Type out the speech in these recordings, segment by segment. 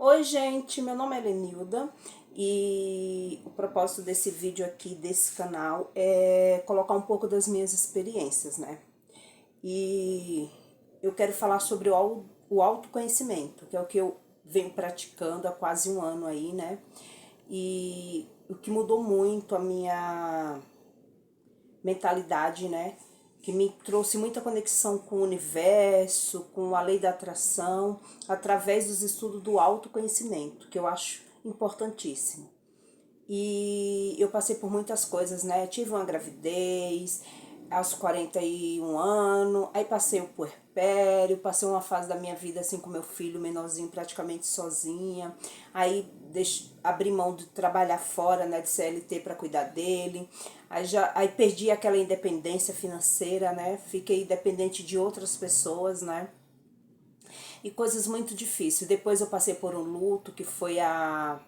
Oi, gente, meu nome é Lenilda e o propósito desse vídeo aqui, desse canal, é colocar um pouco das minhas experiências, né? E eu quero falar sobre o autoconhecimento, que é o que eu venho praticando há quase um ano aí, né? E o que mudou muito a minha mentalidade, né? Que me trouxe muita conexão com o universo, com a lei da atração, através dos estudos do autoconhecimento, que eu acho importantíssimo. E eu passei por muitas coisas, né? Tive uma gravidez aos 41 anos, aí passei o puerpério, passei uma fase da minha vida assim com meu filho menorzinho praticamente sozinha. Aí abri mão de trabalhar fora, né, de CLT para cuidar dele. Aí perdi aquela independência financeira, né? Fiquei dependente de outras pessoas, né? E coisas muito difíceis. Depois eu passei por um luto que foi a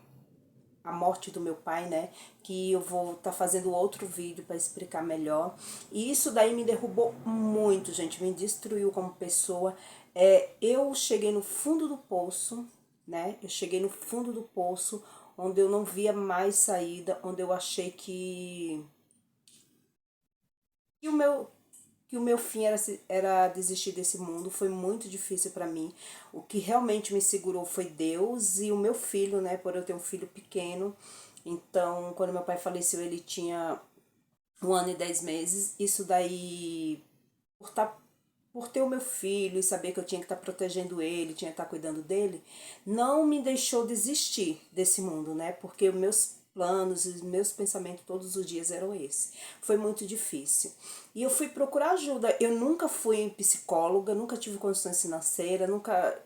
morte do meu pai, né? Que eu vou estar fazendo outro vídeo para explicar melhor. E isso daí me derrubou muito, gente, me destruiu como pessoa. Eu cheguei no fundo do poço, né? Eu cheguei no fundo do poço, onde eu não via mais saída, onde eu achei que o meu fim era desistir desse mundo. Foi muito difícil para mim. O que realmente me segurou foi Deus e o meu filho, né? Por eu ter um filho pequeno. Então, quando meu pai faleceu, ele tinha 1 ano e 10 meses. Isso daí, por, tá, por ter o meu filho e saber que eu tinha que estar protegendo ele, tinha que estar cuidando dele, não me deixou desistir desse mundo, né? Porque os meus planos e os meus pensamentos todos os dias eram esse. Foi muito difícil. E eu fui procurar ajuda. Eu nunca fui em psicóloga, nunca tive condições financeiras, nunca.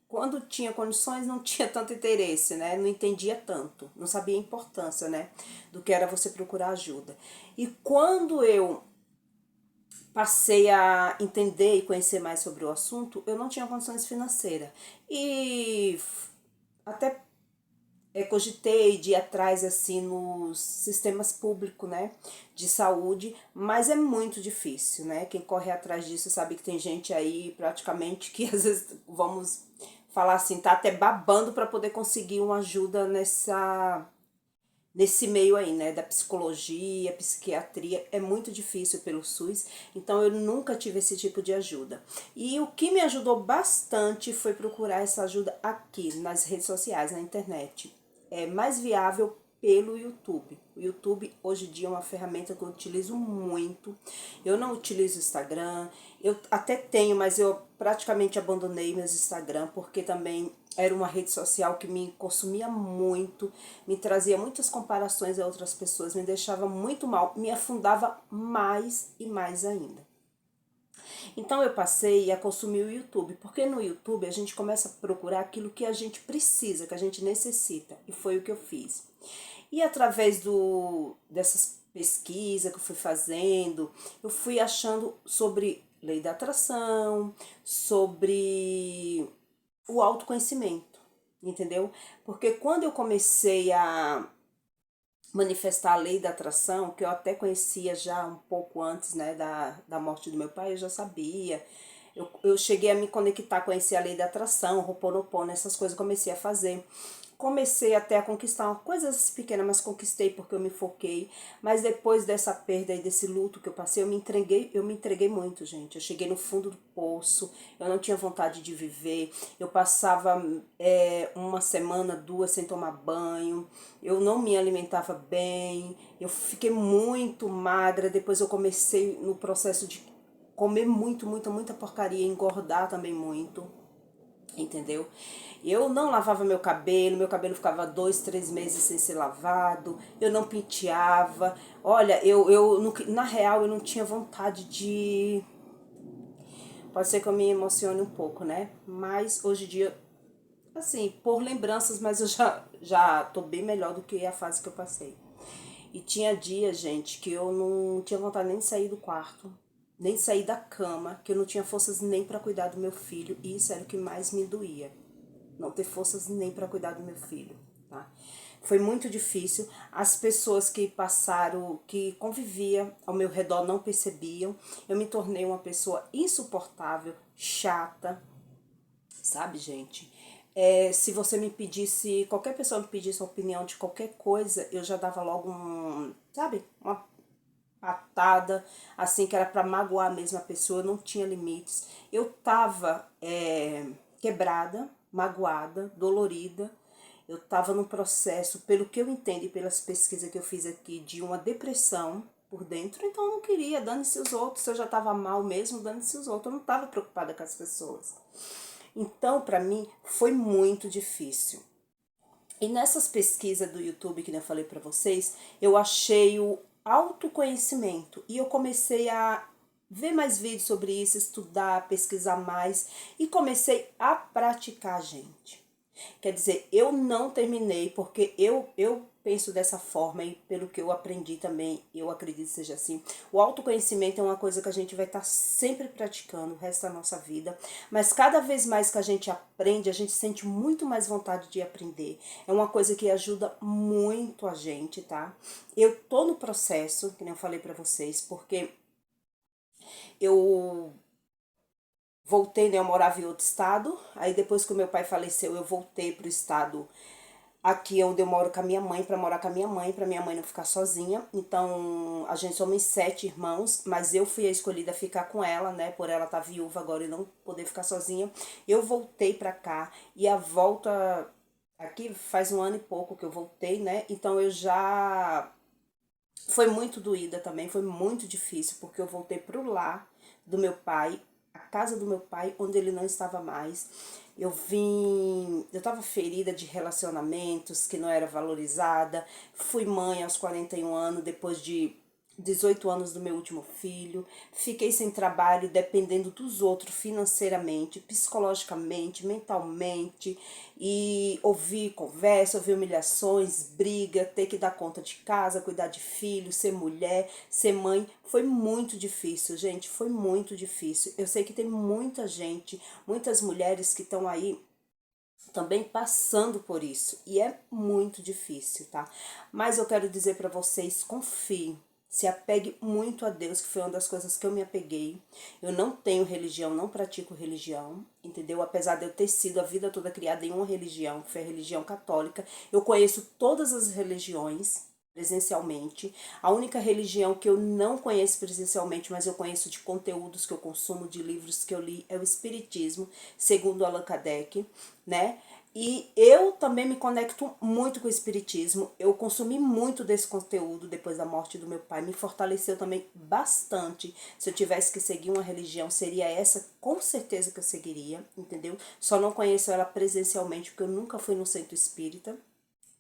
Quando tinha condições, não tinha tanto interesse, né? Não entendia tanto, não sabia a importância, né? Do que era você procurar ajuda. E quando eu passei a entender e conhecer mais sobre o assunto, eu não tinha condições financeiras. E até cogitei de ir atrás assim nos sistemas públicos, né, de saúde, mas é muito difícil, né? Quem corre atrás disso sabe que tem gente aí praticamente que às vezes, vamos falar assim, tá até babando para poder conseguir uma ajuda nesse meio aí, né, da psicologia, psiquiatria. É muito difícil pelo SUS, então eu nunca tive esse tipo de ajuda. E o que me ajudou bastante foi procurar essa ajuda aqui nas redes sociais, na internet. É mais viável pelo YouTube. O YouTube hoje em dia é uma ferramenta que eu utilizo muito. Eu não utilizo Instagram, eu até tenho, mas eu praticamente abandonei meus Instagram porque também era uma rede social que me consumia muito, me trazia muitas comparações a outras pessoas, me deixava muito mal, me afundava mais e mais ainda. Então eu passei a consumir o YouTube, porque no YouTube a gente começa a procurar aquilo que a gente precisa, que a gente necessita, e foi o que eu fiz. E através dessas pesquisas que eu fui fazendo, eu fui achando sobre lei da atração, sobre o autoconhecimento, entendeu? Porque quando eu comecei a manifestar a lei da atração, que eu até conhecia já um pouco antes, né, da morte do meu pai, eu já sabia. Eu cheguei a me conectar, conhecer a lei da atração, Ho'oponopono, essas coisas comecei a fazer. Comecei até a conquistar coisas pequenas, mas conquistei porque eu me foquei. Mas depois dessa perda e desse luto que eu passei, eu me entreguei muito, gente. Eu cheguei no fundo do poço, eu não tinha vontade de viver. Eu passava uma semana, duas sem tomar banho. Eu não me alimentava bem. Eu fiquei muito magra. Depois eu comecei no processo de comer muito, muita porcaria, engordar também muito, entendeu? Eu não lavava meu cabelo ficava 2, 3 meses sem ser lavado, eu não penteava. Olha, na real eu não tinha vontade de. Pode ser que eu me emocione um pouco, né? Mas hoje em dia, assim, por lembranças, mas eu já tô bem melhor do que a fase que eu passei. E tinha dias, gente, que eu não tinha vontade nem de sair do quarto, nem de sair da cama, que eu não tinha forças nem para cuidar do meu filho, e isso era o que mais me doía. Não ter forças nem para cuidar do meu filho, tá? Foi muito difícil. As pessoas que passaram, que convivia ao meu redor não percebiam. Eu me tornei uma pessoa insuportável, chata, sabe, gente? Se você me pedisse, qualquer pessoa me pedisse a opinião de qualquer coisa, eu já dava logo sabe, uma patada, assim, que era pra magoar mesmo a pessoa, não tinha limites. Eu tava quebrada, magoada, dolorida. Eu tava num processo, pelo que eu entendo e pelas pesquisas que eu fiz aqui, de uma depressão por dentro, então eu não queria, dane-se os outros, se eu já tava mal mesmo, dane-se os outros, eu não tava preocupada com as pessoas. Então, para mim, foi muito difícil. E nessas pesquisas do YouTube que eu falei para vocês, eu achei o autoconhecimento e eu comecei a ver mais vídeos sobre isso, estudar, pesquisar mais e comecei a praticar, gente. Quer dizer, eu não terminei porque eu penso dessa forma e pelo que eu aprendi também, eu acredito que seja assim. O autoconhecimento é uma coisa que a gente vai estar sempre praticando o resto da nossa vida, mas cada vez mais que a gente aprende, a gente sente muito mais vontade de aprender. É uma coisa que ajuda muito a gente, tá? Eu tô no processo, que nem eu falei pra vocês, porque eu voltei, né, eu morava em outro estado, aí depois que o meu pai faleceu, eu voltei pro estado aqui onde eu moro com a minha mãe, para morar com a minha mãe, para minha mãe não ficar sozinha. Então, a gente somos 7 irmãos, mas eu fui a escolhida a ficar com ela, né, por ela estar viúva agora e não poder ficar sozinha. Eu voltei para cá e a volta aqui faz 1 ano e pouco que eu voltei, né? Então eu já foi muito doída também, foi muito difícil, porque eu voltei pro lar do meu pai, a casa do meu pai, onde ele não estava mais. Eu estava ferida de relacionamentos, que não era valorizada. Fui mãe aos 41 anos, depois de 18 anos do meu último filho. Fiquei sem trabalho, dependendo dos outros financeiramente, psicologicamente, mentalmente. E ouvir conversa, ouvir humilhações, briga, ter que dar conta de casa, cuidar de filho, ser mulher, ser mãe. Foi muito difícil, gente, foi muito difícil. Eu sei que tem muita gente, muitas mulheres que estão aí também passando por isso. E é muito difícil, tá? Mas eu quero dizer para vocês, confiem. Se apegue muito a Deus, que foi uma das coisas que eu me apeguei. Eu não tenho religião, não pratico religião, entendeu? Apesar de eu ter sido a vida toda criada em uma religião, que foi a religião católica, eu conheço todas as religiões presencialmente. A única religião que eu não conheço presencialmente, mas eu conheço de conteúdos que eu consumo, de livros que eu li, é o Espiritismo, segundo Allan Kardec, né? E eu também me conecto muito com o espiritismo. Eu consumi muito desse conteúdo depois da morte do meu pai. Me fortaleceu também bastante. Se eu tivesse que seguir uma religião, seria essa, com certeza que eu seguiria, entendeu? Só não conheço ela presencialmente, porque eu nunca fui no centro espírita,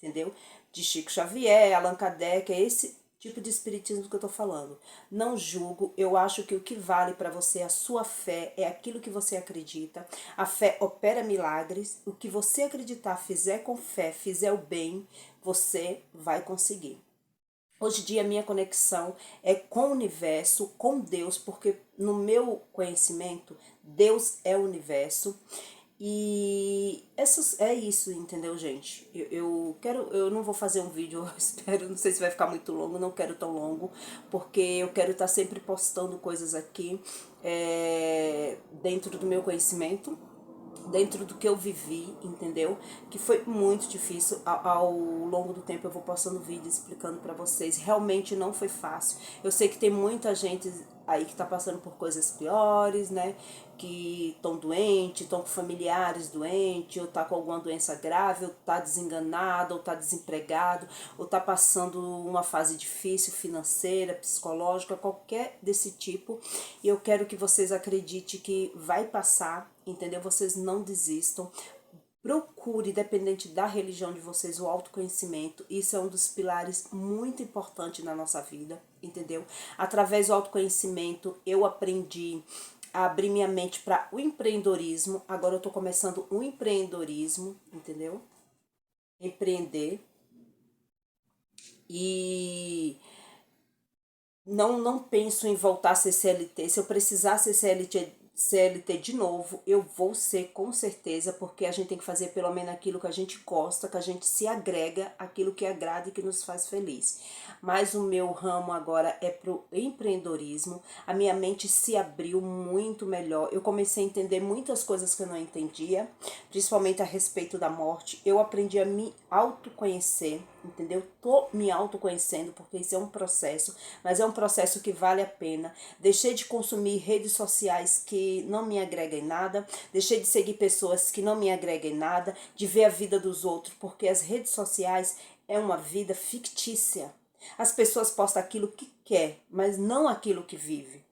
entendeu? De Chico Xavier, Allan Kardec, é esse tipo de espiritismo que eu tô falando. Não julgo, eu acho que o que vale para você é a sua fé, é aquilo que você acredita. A fé opera milagres, o que você acreditar, fizer com fé, fizer o bem, você vai conseguir. Hoje em dia, a minha conexão é com o universo, com Deus, porque no meu conhecimento, Deus é o universo. E é isso, entendeu, gente? Eu não vou fazer um vídeo, eu espero, não sei se vai ficar muito longo, não quero tão longo, porque eu quero estar sempre postando coisas aqui dentro do meu conhecimento, dentro do que eu vivi, entendeu? Que foi muito difícil. Ao longo do tempo eu vou postando vídeo explicando pra vocês. Realmente não foi fácil. Eu sei que tem muita gente aí que tá passando por coisas piores, né? Que estão doentes, estão com familiares doentes, ou tá com alguma doença grave, ou tá desenganado, ou tá desempregado, ou tá passando uma fase difícil financeira, psicológica, qualquer desse tipo. E eu quero que vocês acreditem que vai passar, entendeu? Vocês não desistam. Procure, independente da religião de vocês, o autoconhecimento. Isso é um dos pilares muito importantes na nossa vida, entendeu? Através do autoconhecimento, eu aprendi a abrir minha mente para o empreendedorismo. Agora eu tô começando um empreendedorismo, entendeu? Empreender. E não penso em voltar a ser CLT. Se eu precisar ser CLT, CLT de novo, eu vou ser com certeza, porque a gente tem que fazer pelo menos aquilo que a gente gosta, que a gente se agrega, aquilo que agrada e que nos faz feliz. Mas o meu ramo agora é pro empreendedorismo, a minha mente se abriu muito melhor, eu comecei a entender muitas coisas que eu não entendia, principalmente a respeito da morte, eu aprendi a me autoconhecer, entendeu? Tô me autoconhecendo, porque isso é um processo, mas é um processo que vale a pena. Deixei de consumir redes sociais que não me agregam em nada, deixei de seguir pessoas que não me agregam em nada, de ver a vida dos outros, porque as redes sociais é uma vida fictícia. As pessoas postam aquilo que quer, mas não aquilo que vive.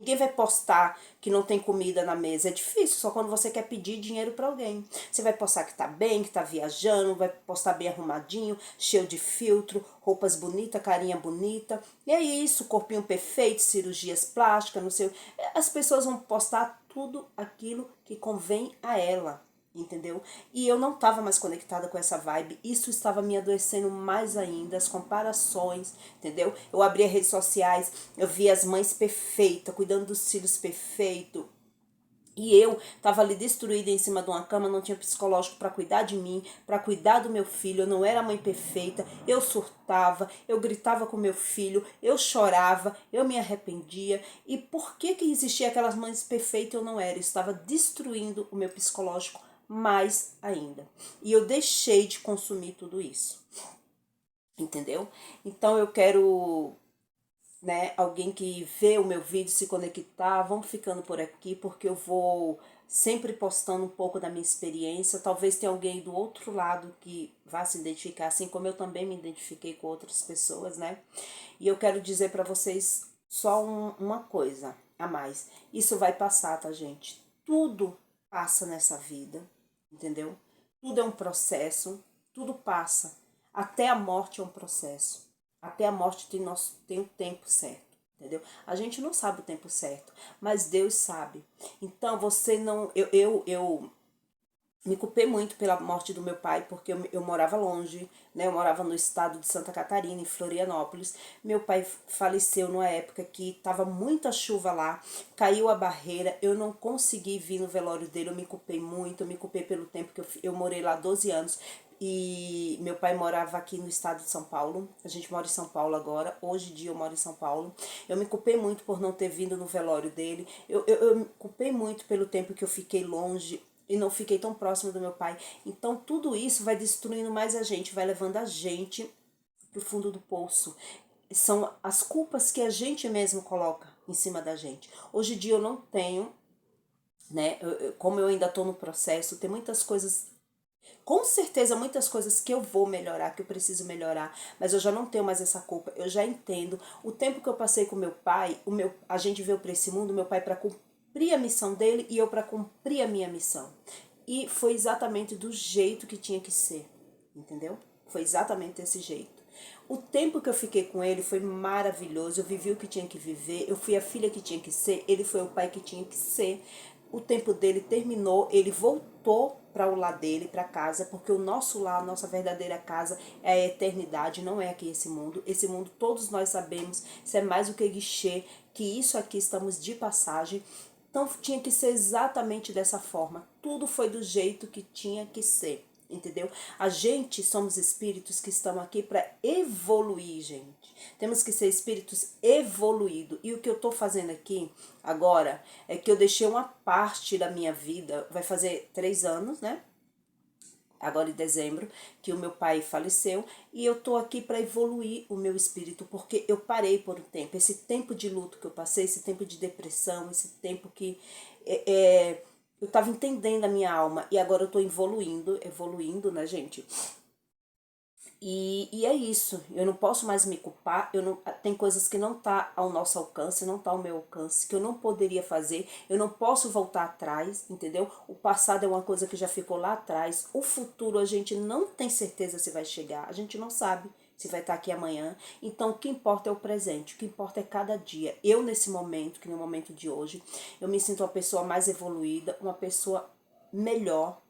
Ninguém vai postar que não tem comida na mesa. É difícil, só quando você quer pedir dinheiro para alguém. Você vai postar que tá bem, que tá viajando, vai postar bem arrumadinho, cheio de filtro, roupas bonitas, carinha bonita. E é isso, corpinho perfeito, cirurgias plásticas, não sei. As pessoas vão postar tudo aquilo que convém a ela. Entendeu? E eu não estava mais conectada com essa vibe, isso estava me adoecendo mais ainda, as comparações, entendeu? Eu abria redes sociais, eu via as mães perfeitas, cuidando dos filhos perfeito, e eu estava ali destruída em cima de uma cama, não tinha psicológico para cuidar de mim, para cuidar do meu filho, eu não era mãe perfeita, eu surtava, eu gritava com meu filho, eu chorava, eu me arrependia. E por que existia aquelas mães perfeitas eu não era? Eu estava destruindo o meu psicológico mais ainda. E eu deixei de consumir tudo isso. Entendeu? Então eu quero, né, alguém que vê o meu vídeo se conectar, vamos ficando por aqui, porque eu vou sempre postando um pouco da minha experiência. Talvez tenha alguém do outro lado que vá se identificar, assim como eu também me identifiquei com outras pessoas, né? E eu quero dizer para vocês só uma coisa a mais. Isso vai passar, tá, gente? Tudo passa nessa vida, entendeu? Tudo é um processo, tudo passa. Até a morte é um processo. Até a morte tem o tempo certo, entendeu? A gente não sabe o tempo certo, mas Deus sabe. Então você não. Eu me culpei muito pela morte do meu pai, porque eu morava longe, né? Eu morava no estado de Santa Catarina, em Florianópolis. Meu pai faleceu numa época que estava muita chuva lá, caiu a barreira, eu não consegui vir no velório dele, eu me culpei muito, eu me culpei pelo tempo que eu morei lá 12 anos. E meu pai morava aqui no estado de São Paulo, a gente mora em São Paulo agora, hoje em dia eu moro em São Paulo. Eu me culpei muito por não ter vindo no velório dele, eu me culpei muito pelo tempo que eu fiquei longe, e não fiquei tão próximo do meu pai. Então tudo isso vai destruindo mais a gente, vai levando a gente pro fundo do poço. São as culpas que a gente mesmo coloca em cima da gente. Hoje em dia eu não tenho, né? Como eu ainda estou no processo, tem muitas coisas, com certeza muitas coisas que eu vou melhorar, que eu preciso melhorar, mas eu já não tenho mais essa culpa, eu já entendo. O tempo que eu passei com meu pai, a gente veio para esse mundo, meu pai para cumprir a missão dele e eu para cumprir a minha missão. E foi exatamente do jeito que tinha que ser, entendeu? Foi exatamente desse jeito. O tempo que eu fiquei com ele foi maravilhoso, eu vivi o que tinha que viver, eu fui a filha que tinha que ser, ele foi o pai que tinha que ser. O tempo dele terminou, ele voltou para o lar dele, para casa, porque o nosso lar, a nossa verdadeira casa é a eternidade, não é aqui esse mundo. Esse mundo, todos nós sabemos, isso é mais do que guichê, que isso aqui estamos de passagem. Então tinha que ser exatamente dessa forma. Tudo foi do jeito que tinha que ser, entendeu? A gente somos espíritos que estão aqui para evoluir, gente. Temos que ser espíritos evoluídos. E o que eu estou fazendo aqui agora é que eu deixei uma parte da minha vida, vai fazer 3 anos, né? Agora em dezembro, que o meu pai faleceu, e eu tô aqui para evoluir o meu espírito, porque eu parei por um tempo, esse tempo de luto que eu passei, esse tempo de depressão, esse tempo que eu tava entendendo a minha alma, e agora eu tô evoluindo, né, gente? E é isso, eu não posso mais me culpar, eu não, tem coisas que não tá ao nosso alcance, não tá ao meu alcance, que eu não poderia fazer, eu não posso voltar atrás, entendeu? O passado é uma coisa que já ficou lá atrás, o futuro a gente não tem certeza se vai chegar, a gente não sabe se vai estar aqui amanhã, então o que importa é o presente, o que importa é cada dia. Eu nesse momento, que no momento de hoje, eu me sinto uma pessoa mais evoluída, uma pessoa melhor,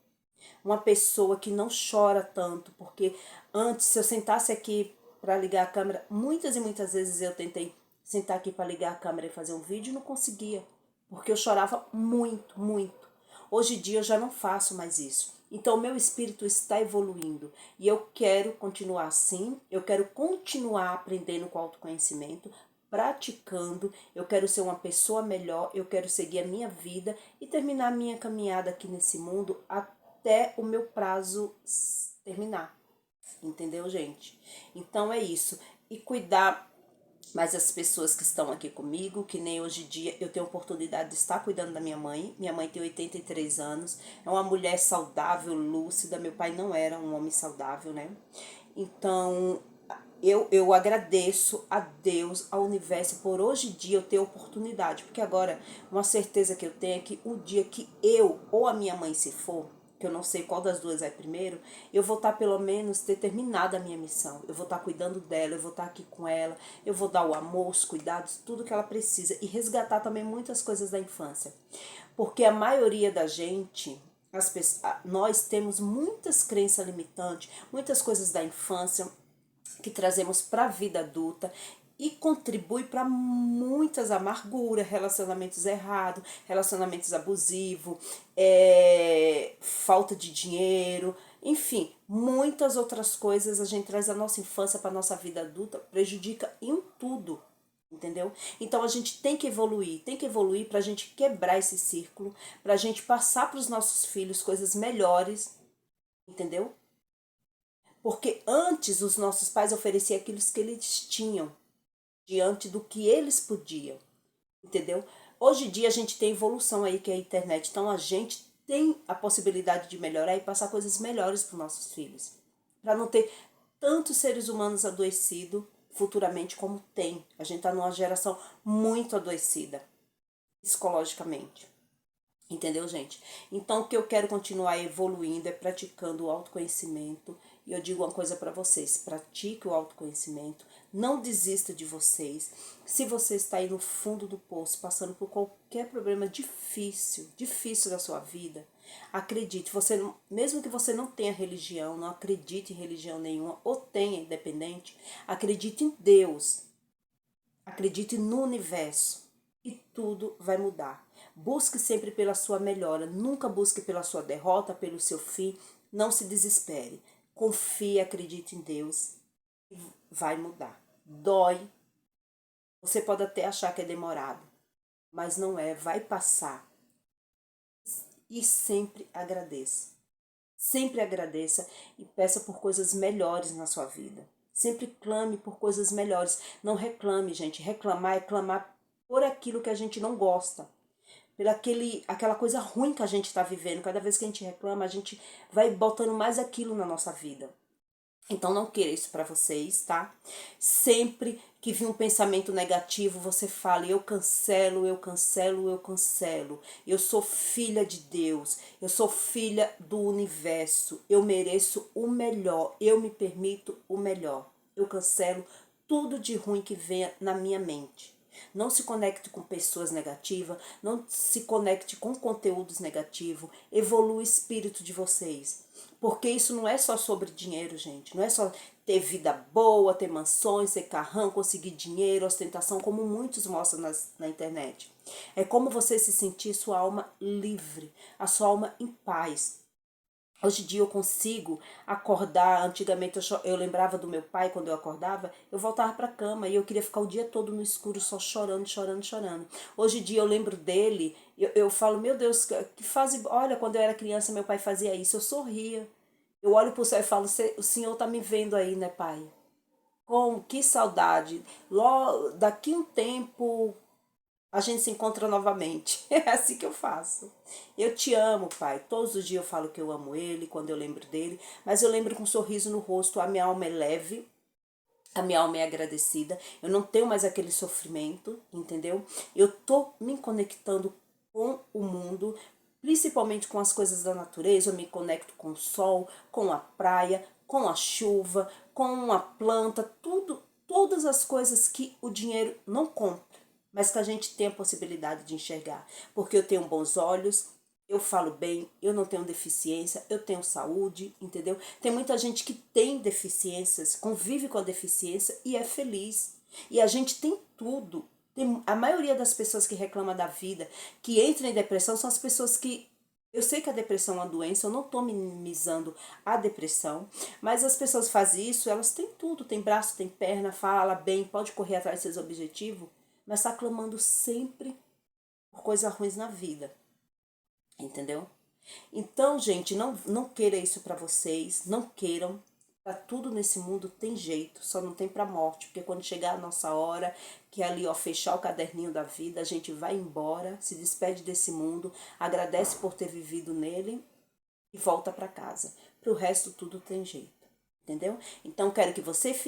uma pessoa que não chora tanto, porque antes, se eu sentasse aqui para ligar a câmera, muitas e muitas vezes eu tentei sentar aqui para ligar a câmera e fazer um vídeo e não conseguia, porque eu chorava muito, muito. Hoje em dia eu já não faço mais isso. Então, meu espírito está evoluindo e eu quero continuar assim, eu quero continuar aprendendo com autoconhecimento, praticando, eu quero ser uma pessoa melhor, eu quero seguir a minha vida e terminar a minha caminhada aqui nesse mundo até o meu prazo terminar. Entendeu, gente? Então é isso. E cuidar mais as pessoas que estão aqui comigo, que nem hoje em dia eu tenho a oportunidade de estar cuidando da minha mãe. Minha mãe tem 83 anos, é uma mulher saudável, lúcida. Meu pai não era um homem saudável, né? Então, eu agradeço a Deus, ao universo, por hoje em dia eu ter oportunidade. Porque agora, uma certeza que eu tenho é que o dia que eu ou a minha mãe se for, que eu não sei qual das duas é primeiro, eu vou estar pelo menos ter terminado a minha missão. Eu vou estar cuidando dela, eu vou estar aqui com ela, eu vou dar o amor, os cuidados, tudo que ela precisa. E resgatar também muitas coisas da infância. Porque a maioria da gente, nós temos muitas crenças limitantes, muitas coisas da infância que trazemos para a vida adulta e contribui para muitas amarguras, relacionamentos errados, relacionamentos abusivos, falta de dinheiro, enfim, muitas outras coisas a gente traz a nossa infância para a nossa vida adulta, prejudica em tudo. Entendeu? Então a gente tem que evoluir para a gente quebrar esse círculo, para a gente passar para os nossos filhos coisas melhores, entendeu? Porque antes os nossos pais ofereciam aquilo que eles tinham, diante do que eles podiam, entendeu? Hoje em dia a gente tem evolução aí que é a internet, então a gente tem a possibilidade de melhorar e passar coisas melhores para os nossos filhos. Para não ter tantos seres humanos adoecidos futuramente como tem. A gente está numa geração muito adoecida psicologicamente. Entendeu, gente? Então, o que eu quero continuar evoluindo é praticando o autoconhecimento. E eu digo uma coisa para vocês: pratique o autoconhecimento, não desista de vocês. Se você está aí no fundo do poço, passando por qualquer problema difícil da sua vida, acredite, você mesmo que você não tenha religião, não acredite em religião nenhuma, ou tenha independente, acredite em Deus, acredite no universo e tudo vai mudar. Busque sempre pela sua melhora, nunca busque pela sua derrota, pelo seu fim. Não se desespere. Confie, acredite em Deus e vai mudar. Dói. Você pode até achar que é demorado, mas não é, vai passar. E sempre agradeça. Sempre agradeça e peça por coisas melhores na sua vida. Sempre clame por coisas melhores. Não reclame, gente. Reclamar é clamar por aquilo que a gente não gosta. Aquela coisa ruim que a gente está vivendo. Cada vez que a gente reclama, a gente vai botando mais aquilo na nossa vida. Então não queira isso para vocês, tá? Sempre que vir um pensamento negativo, você fale: eu cancelo, eu cancelo, eu cancelo. Eu sou filha de Deus, eu sou filha do universo. Eu mereço o melhor, eu me permito o melhor. Eu cancelo tudo de ruim que venha na minha mente. Não se conecte com pessoas negativas, não se conecte com conteúdos negativos, evolua o espírito de vocês. Porque isso não é só sobre dinheiro, gente. Não é só ter vida boa, ter mansões, ter carrão, conseguir dinheiro, ostentação, como muitos mostram na internet. É como você se sentir sua alma livre, a sua alma em paz. Hoje em dia eu consigo acordar. Antigamente eu lembrava do meu pai. Quando eu acordava, eu voltava para a cama e eu queria ficar o dia todo no escuro, só chorando, chorando, chorando. Hoje em dia eu lembro dele, eu falo: meu Deus, que fase. Olha, quando eu era criança meu pai fazia isso, eu sorria. Eu olho para o céu e falo: o senhor tá me vendo aí, né, pai? Que saudade. Logo, daqui um tempo a gente se encontra novamente. É assim que eu faço. Eu te amo, pai. Todos os dias eu falo que eu amo ele, quando eu lembro dele. Mas eu lembro com um sorriso no rosto. A minha alma é leve. A minha alma é agradecida. Eu não tenho mais aquele sofrimento, entendeu? Eu tô me conectando com o mundo, principalmente com as coisas da natureza. Eu me conecto com o sol, com a praia, com a chuva, com a planta, tudo, todas as coisas que o dinheiro não compra, mas que a gente tem a possibilidade de enxergar. Porque eu tenho bons olhos, eu falo bem, eu não tenho deficiência, eu tenho saúde, entendeu? Tem muita gente que tem deficiências, convive com a deficiência e é feliz. E a gente tem tudo. A maioria das pessoas que reclamam da vida, que entram em depressão, são as pessoas que... Eu sei que a depressão é uma doença, eu não estou minimizando a depressão, mas as pessoas fazem isso, elas têm tudo, tem braço, tem perna, fala bem, pode correr atrás dos seus objetivos, mas está clamando sempre por coisas ruins na vida, entendeu? Então, gente, não queira isso pra vocês, não queiram. Pra tudo nesse mundo tem jeito, só não tem pra morte, porque quando chegar a nossa hora, que é ali, ó, fechar o caderninho da vida, a gente vai embora, se despede desse mundo, agradece por ter vivido nele e volta pra casa. Pro resto tudo tem jeito. Entendeu? Então quero que vocês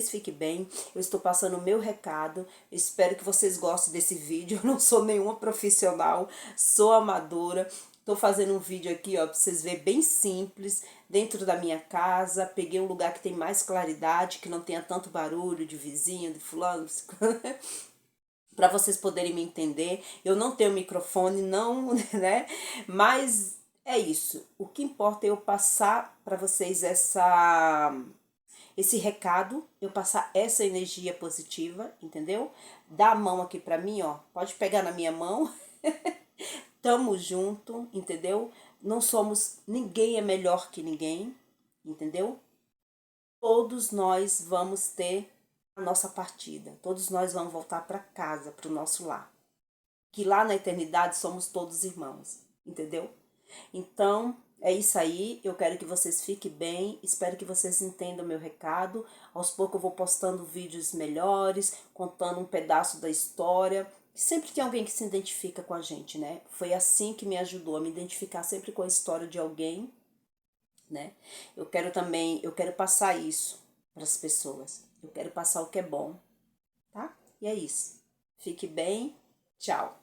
fiquem bem. Eu estou passando o meu recado. Espero que vocês gostem desse vídeo. Eu não sou nenhuma profissional, sou amadora. Estou fazendo um vídeo aqui, ó, para vocês verem, bem simples, dentro da minha casa. Peguei um lugar que tem mais claridade, que não tenha tanto barulho de vizinho, de fulano, para vocês poderem me entender. Eu não tenho microfone, não, né? Mas é isso. O que importa é eu passar para vocês esse recado, eu passar essa energia positiva, entendeu? Dá a mão aqui para mim, ó. Pode pegar na minha mão. Tamo junto, entendeu? Não somos, ninguém é melhor que ninguém, entendeu? Todos nós vamos ter a nossa partida. Todos nós vamos voltar para casa, para o nosso lar. Que lá na eternidade somos todos irmãos, entendeu? Então, é isso aí. Eu quero que vocês fiquem bem. Espero que vocês entendam o meu recado. Aos poucos eu vou postando vídeos melhores, contando um pedaço da história. Sempre tem alguém que se identifica com a gente, né? Foi assim que me ajudou a me identificar sempre com a história de alguém, né? Eu quero passar isso para as pessoas. Eu quero passar o que é bom, tá? E é isso. Fique bem. Tchau.